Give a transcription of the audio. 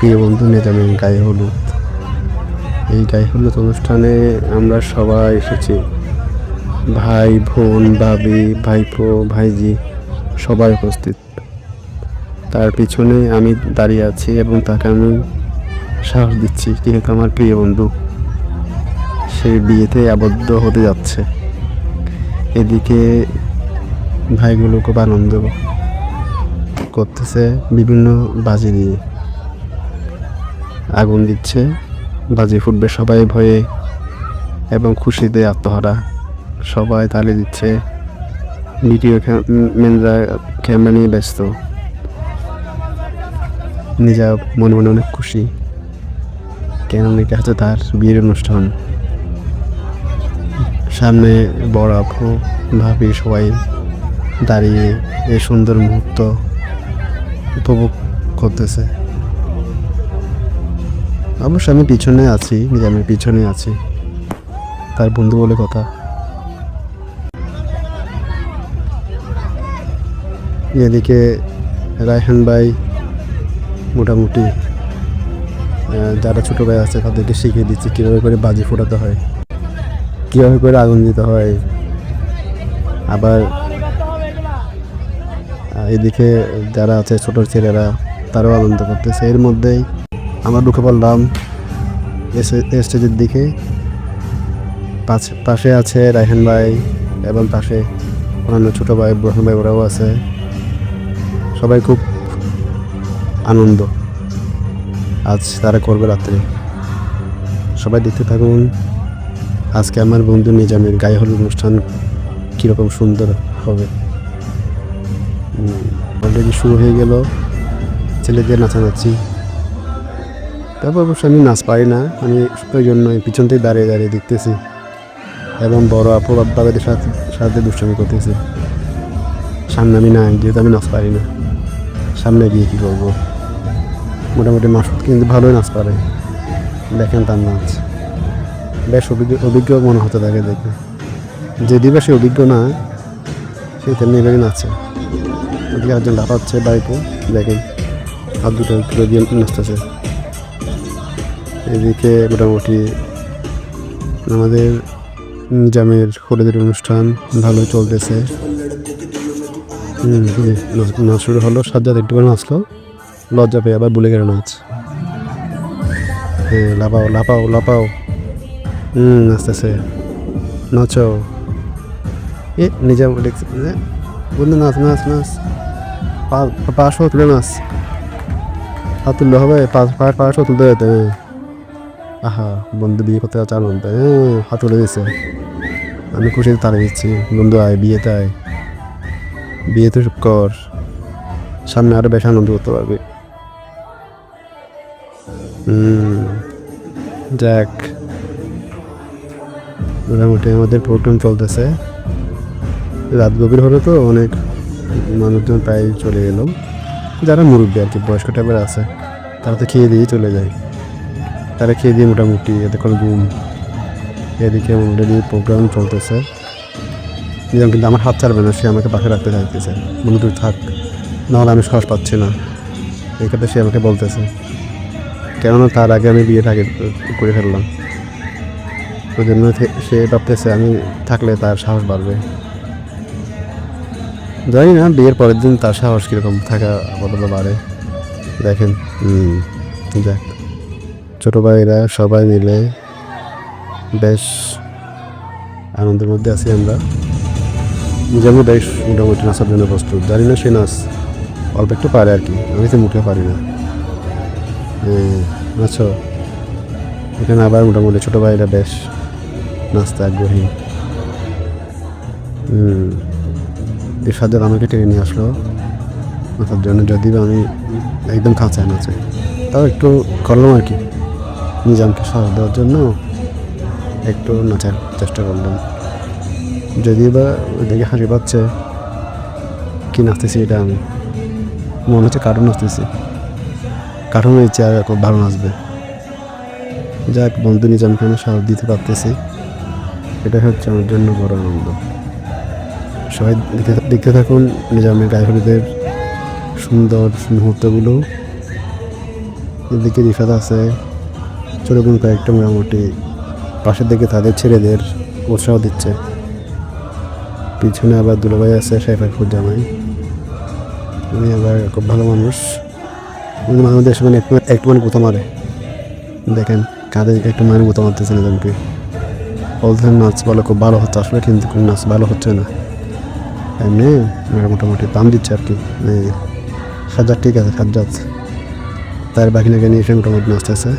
প্রিয় বন্ধু নিজামের গায়ে হলুদ। এই গায়ে হলুদ অনুষ্ঠানে আমরা সবাই এসেছি, ভাই বোন ভাবি ভাইপো ভাইজি সবাই উপস্থিত। তার পিছনে আমি দাঁড়িয়ে আছি এবং তাকে আমি সাহস দিচ্ছি, যেহেতু আমার প্রিয় বন্ধু সে বিয়েতে আবদ্ধ হতে যাচ্ছে। এদিকে ভাইগুলো খুব আনন্দ করতেছে, বিভিন্ন বাজি দিয়ে আগুন দিচ্ছে, বাজি ফুটবে, সবাই ভয়ে এবং খুশিতে আত্মহারা, সবাই তালি দিচ্ছে, ভিডিও ম্যানরা ক্যামেরা নিয়ে ব্যস্ত। নিজা মনে মনে অনেক খুশি, কেন এটা হচ্ছে তার বিয়ের অনুষ্ঠান। সামনে বড় আপু ভাবি সবাই দাঁড়িয়ে এই সুন্দর মুহূর্ত উপভোগ করতেছে। অবশ্য আমি পিছনে আছি, নিজামের পিছনে আছি, তার বন্ধু বলে কথা। এদিকে রায়হান ভাই মোটামুটি যারা ছোটো ভাই আছে তাদেরকে শিখিয়ে দিচ্ছে কীভাবে করে বাজি ফোটাতে হয়, কীভাবে করে আগুন দিতে হয়। আবার এদিকে যারা আছে ছোটো ছেলেরা তারাও আনন্দ করতেছে। এর মধ্যেই আমরা ঢুকে পড়লাম স্টেজের দিকে। পাশে আছে রায়হান ভাই এবং পাশে অন্যান্য ছোটো ভাই ব্রহ্ম ভাই, ওরাও আছে। সবাই খুব আনন্দ আজ তারা করবে রাত্রে। সবাই দেখতে থাকুন আজকে আমার বন্ধু নিজামের গায়ে হলুদ অনুষ্ঠান কীরকম সুন্দর হবে। অলরেডি শুরু হয়ে গেল ছেলেদের নাচানাচি। তারপর অবশ্য আমি নাচ পারি না, আমি ওই জন্য পিছন থেকে দাঁড়িয়ে দাঁড়িয়ে দেখতেছি এবং বড় আপু বাবাদের সাথে দুষ্টামি করতেছি। সামনে আমি না, যেহেতু আমি নাচ পারি না, সামনে গিয়ে কী করবো। মোটামুটি মাসুদ কিন্তু ভালোই নাচ পারে, দেখেন তার নাচ বেশ অভিজ্ঞ মনে হতে থাকে দেখে। যদি বা সে অভিজ্ঞ না, সে তেমনি এভাবে নাচে। ওদিকে একজন লাফাচ্ছে বাইকও, দেখেন হাত দুটো তুলে দিয়ে নাচতেছে। এদিকে মোটামুটি আমাদের নিজামের হলুদের অনুষ্ঠান ভালোই চলতেছে। নাচ শুরু হলো, সাজ্জাদ একটু করে নাচলো, লজ্জা পেয়ে আবার ভুলে গেল নাচ। হ্যাঁ, লাপাও লাপাও লাপাও, নাচতেছে, নাচো। নিজাম দেখছে বন্ধু, নাচ নাচ নাচ, পাশও তুলে নাচ, হাত তুললে হবে, পাশও তুলতে যেতে। আহা, বন্ধু বিয়ে করতে যাচ্ছে আনন্দ, হাত তুলে দিচ্ছে। আমি খুশিতে তাড়ে দিচ্ছি, বন্ধু আয় বিয়েতে আয়, বিয়েতে কর, সামনে আরো বেশ আনন্দ করতে পারবে। যাক, মোটামুটি আমাদের প্রোগ্রাম চলতেছে। রাত গভীর হলে তো অনেক মানুষজন প্রায় চলে গেল, যারা মুরব্বী আর কি বয়স্ক টাইপের আছে তারা তো খেয়ে দিয়ে চলে যায়। তারা খেয়ে দিয়ে মোটামুটি এতক্ষণ ঘুম। এদিকে অলরেডি প্রোগ্রাম চলতেছে। নিজাম কিন্তু আমার হাত ছাড়বে না, সে আমাকে পাশে রাখতে চাইতেছে, বন্ধু তুই থাক, নাহলে আমি সাহস পাচ্ছি না, এই কথা সে আমাকে বলতেছে। কেননা তার আগে আমি বিয়েটা আগে করে ফেললাম, ওই জন্য সে ভাবতেছে আমি থাকলে তার সাহস বাড়বে। জানি না বিয়ের পরের দিন তার সাহস কীরকম থাকা বদলে বাড়ে। দেখেন, যাক, ছোটো ভাইরা সবাই মিলে বেশ আনন্দের মধ্যে আছি আমরা। যেমন বেশ মোটামুটি নাচার জন্য প্রস্তুত। জানি না সে নাচ অল্প একটু পারে আর কি, আমি তো মুখে পারি না। নাচো। এখানে আবার মোটামুটি ছোটো ভাইরা বেশ নাচতে আগ্রহী। সাজ্জাদ আমাকে টেনে নিয়ে আসলো নাচার জন্য, যদিও আমি একদম খাঁচায় নাচে, তাও একটু করলাম আর কি, নিজামকে সাহস দেওয়ার জন্য একটু নাচার চেষ্টা করলাম। যদিও বা দেখে হাসি পাচ্ছে কি নাচতেছি, এটা আমি মনে হচ্ছে কার্টুন নাচতেছি, কার্টুনের ইচ্ছে আর খুব ভালো নাচবে। যাক, বন্ধু নিজামকে আমি সাহস দিতে পারতেছি, এটা হচ্ছে আমার জন্য বড় আনন্দ। সবাই দেখতে থাকুন নিজামের গায়ে হলুদের সুন্দর মুহূর্তগুলো। এদিকে রিফাত আছে, ছোটো বোন কয়েকটা মোটামুটি পাশের দিকে তাদের ছেলেদের উৎসাহ দিচ্ছে। পিছনে আবার দুলাভাই আছে, সাইফাইফুর জামাই। উনি আবার খুব ভালো মানুষ। উনি মাঝে মধ্যে সেখানে একটু মানে গুঁতো মারে, দেখেন কাঁধে একটু মানে গুঁতো মারতেছে না জনকে। বলতেছেন নাচ বলে খুব ভালো হচ্ছে, আসলে কিন্তু কোনো নাচ ভালো হচ্ছে না। এমনি মোটামুটি দাম দিচ্ছে আর কি। সাজ্জাদ ঠিক আছে, সাজ্জাদ তার বাকিনাকে নিয়ে এসে মোটামুটি নাচতেছে।